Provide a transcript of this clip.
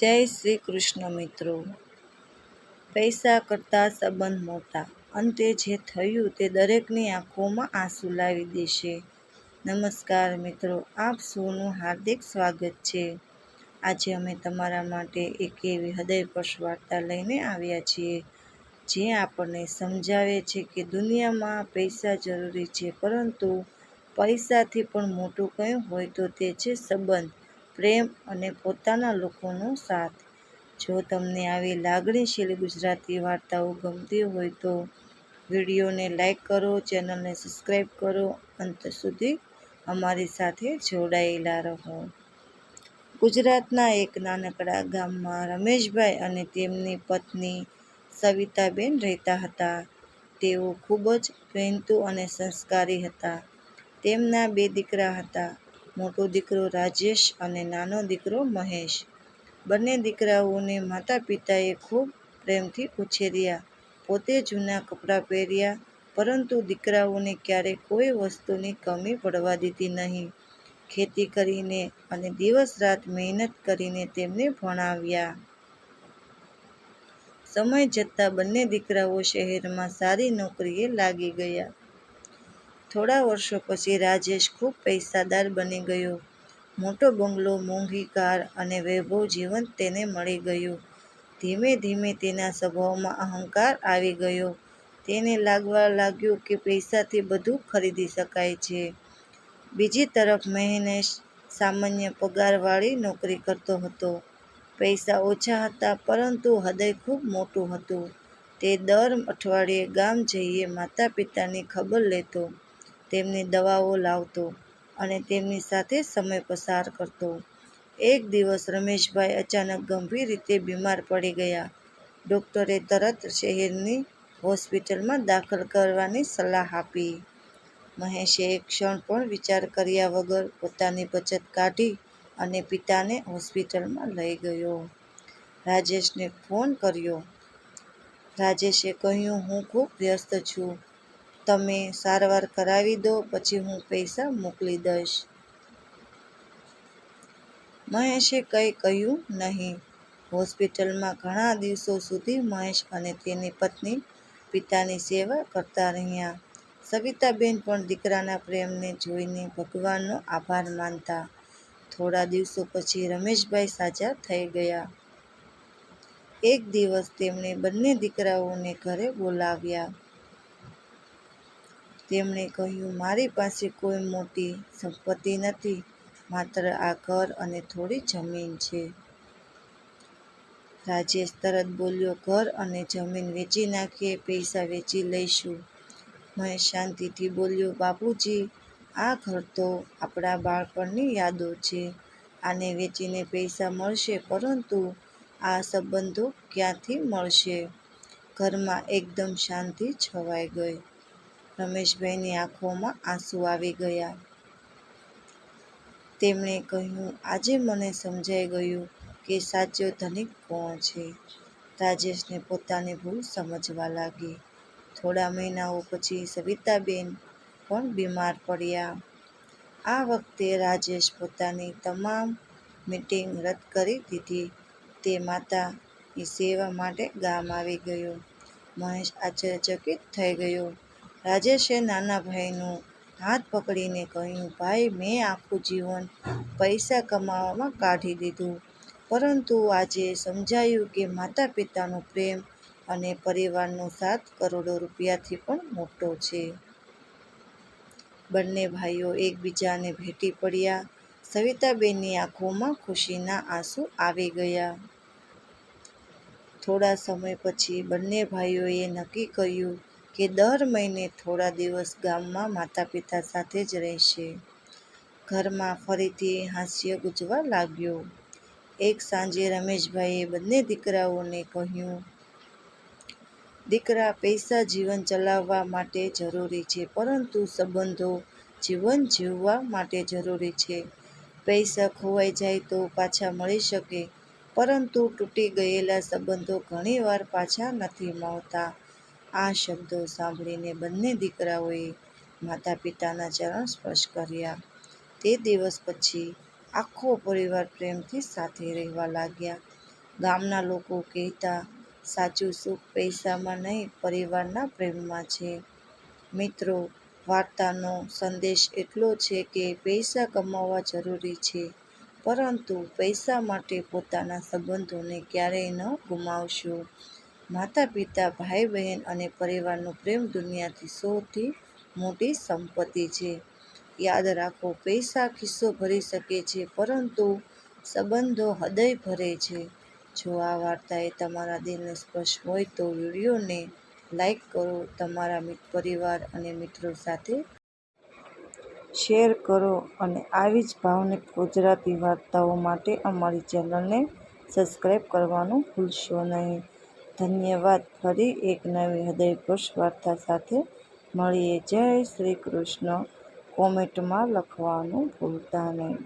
જય શ્રી કૃષ્ણ મિત્રો. પૈસા કરતાં સંબંધ મોટા. અંતે જે થયું તે દરેકની આંખોમાં આંસુ લાવી દેશે. નમસ્કાર મિત્રો, આપ સૌનું હાર્દિક સ્વાગત છે. આજે અમે તમારા માટે એક એવી હૃદયસ્પર્શી વાર્તા લઈને આવ્યા છીએ જે આપણને સમજાવે છે કે દુનિયામાં પૈસા જરૂરી છે, પરંતુ પૈસાથી પણ મોટું કંઈ હોય તો તે છે સંબંધ, પ્રેમ અને પોતાના લોકોનો સાથ. જો તમને આવી લાગણીશીલ ગુજરાતી વાર્તાઓ ગમતી હોય તો વિડીયોને લાઈક કરો, ચેનલને સબસ્ક્રાઈબ કરો, અંત સુધી અમારી સાથે જોડાયેલા રહો. ગુજરાતના એક નાનકડા ગામમાં રમેશભાઈ અને તેમની પત્ની સવિતાબેન રહેતા હતા. તેઓ ખૂબ જ મહેનતુ અને સંસ્કારી હતા. તેમના 2 દીકરા હતા, મોટો દીકરો રાજેશ અને નાનો દીકરો મહેશ. બંને દીકરાઓને માતા-પિતાએ ખૂબ પ્રેમથી ઉછેર્યા. પોતે જૂના કપડાં પહેર્યા, પરંતુ દીકરાઓને ક્યારેય કોઈ વસ્તુની કમી પડવા દીધી નહીં. ખેતી કરીને અને દિવસ-રાત મહેનત કરીને તેમને ભણાવ્યા. સમય જતાં બંને દીકરાઓ શહેરમાં સારી નોકરીએ લાગી ગયા. થોડા વર્ષો પછી રાજેશ ખૂબ પૈસાદાર બની ગયો. મોટો બંગલો, મોંઘી કાર અને વૈભવ જીવન તેને મળી ગયું. ધીમે ધીમે તેના સ્વભાવમાં અહંકાર આવી ગયો. તેને લાગવા લાગ્યું કે પૈસાથી બધું ખરીદી શકાય છે. બીજી તરફ મહેશ સામાન્ય પગારવાળી નોકરી કરતો હતો. પૈસા ઓછા હતા, પરંતુ હૃદય ખૂબ મોટું હતું. તે દર અઠવાડિયે ગામ જઈને માતા-પિતાની ખબર લેતો, તેમની દવાઓ લાવતો અને તેમની સાથે સમય પસાર કરતો. એક દિવસ રમેશભાઈ અચાનક ગંભીર રીતે બીમાર પડી ગયા. ડોક્ટરે તરત શહેરની હોસ્પિટલમાં દાખલ કરવાની સલાહ આપી. મહેશે એક ક્ષણ પણ વિચાર કર્યા વગર પોતાની બચત કાઢી અને પિતાને હોસ્પિટલમાં લઈ ગયો. રાજેશને ફોન કર્યો. રાજેશે કહ્યું, "હું ખૂબ વ્યસ્ત છું. તમે સારવાર કરાવી દો, પછી હું પૈસા મોકલી દઈશ." મહેશે કંઈ કહ્યું નહીં. હોસ્પિટલમાં ઘણા દિવસો સુધી મહેશ અને તેની પત્ની પિતાની સેવા કરતા રહ્યા. સવિતાબેન પણ દીકરાના પ્રેમને જોઈને ભગવાનનો આભાર માનતા. થોડા દિવસો પછી રમેશભાઈ સાજા થઈ ગયા. એક દિવસ તેમણે બંને દીકરાઓને ઘરે બોલાવ્યા. તેમણે કહ્યું, "મારી પાસે કોઈ મોટી સંપત્તિ નથી, માત્ર આ ઘર અને થોડી જમીન છે." રાજેશ તરત બોલ્યો, "ઘર અને જમીન વેચી નાખીએ, પૈસા વેચી લઈશું." મહેશ શાંતિથી બોલ્યો, "બાપુજી, આ ઘર તો આપણા બાળપણની યાદો છે. આને વેચીને પૈસા મળશે, પરંતુ આ સંબંધો ક્યાંથી મળશે?" ઘરમાં એકદમ શાંતિ છવાઈ ગઈ. રમેશભાઈની આંખોમાં આંસુ આવી ગયા. તેમણે કહ્યું, "આજે મને સમજાઈ ગયું કે સાચો ધનિક કોણ છે." રાજેશને પોતાની ભૂલ સમજવા લાગી. થોડા મહિનાઓ પછી સવિતાબેન પણ બીમાર પડ્યા. આ વખતે રાજેશ પોતાની તમામ મીટિંગ રદ કરી દીધી. તે માતાની સેવા માટે ગામ આવી ગયો. મહેશ આશ્ચર્યચકિત થઈ ગયો. રાજેશે નાના ભાઈનો હાથ પકડીને કહ્યું, "ભાઈ, મેં આખું જીવન પૈસા કમાવામાં કાઢી દીધું, પરંતુ આજે સમજાયું કે માતા-પિતાનો પ્રેમ અને પરિવારનો સાથ કરોડો રૂપિયાથી પણ મોટો છે." બંને ભાઈઓ એકબીજાને ભેટી પડ્યા. સવિતાબેનની આંખોમાં ખુશીના આંસુ આવી ગયા. થોડા સમય પછી બંને ભાઈઓએ નક્કી કર્યું કે દર મહિને થોડા દિવસ ગામમાં માતા-પિતા સાથે જ રહેશે. ઘરમાં ફરીથી હાસ્ય ગુંજવા લાગ્યું. એક સાંજે રમેશભાઈએ બંને દીકરાઓને કહ્યું, "દીકરા, પૈસા જીવન ચલાવવા માટે જરૂરી છે, પરંતુ સંબંધો જીવન જીવવા માટે જરૂરી છે. પૈસા ખોવાઈ જાય તો પાછા મળી શકે, પરંતુ તૂટી ગયેલા સંબંધો ઘણીવાર પાછા નથી મળતા." આ શબ્દો સાંભળીને બંને દીકરાઓએ માતા-પિતાના ચરણ સ્પર્શ કર્યા. તે દિવસ પછી આખો પરિવાર પ્રેમથી સાથે રહેવા લાગ્યા. ગામના લોકો કહેતા, સાચું સુખ પૈસામાં નહીં, પરિવારના પ્રેમમાં છે. મિત્રો, વાર્તાનો સંદેશ એટલો છે કે પૈસા કમાવવા જરૂરી છે, પરંતુ પૈસા માટે પોતાના સંબંધોને ક્યારેય ન ગુમાવશો. માતા-પિતા, ભાઈ-બહેન અને પરિવારનો પ્રેમ દુનિયાની સૌથી મોટી સંપત્તિ છે. યાદ રાખો, પૈસા ખિસ્સો ભરી શકે છે, પરંતુ સંબંધો હૃદય ભરે છે. જો આ વાર્તાએ તમારા દિલને સ્પર્શ હોય તો વિડીયોને લાઈક કરો, તમારા પરિવાર અને મિત્રો સાથે શેર કરો અને આવી જ ભાવનિક ગુજરાતી વાર્તાઓ માટે અમારી ચેનલને સબસ્ક્રાઈબ કરવાનું ભૂલશો નહીં. ધન્યવાદ. ફરી એક નવી હૃદયસ્પર્શી વાર્તા સાથે મળીએ. જય શ્રી કૃષ્ણ. કોમેન્ટમાં લખવાનું ભૂલતા નહીં.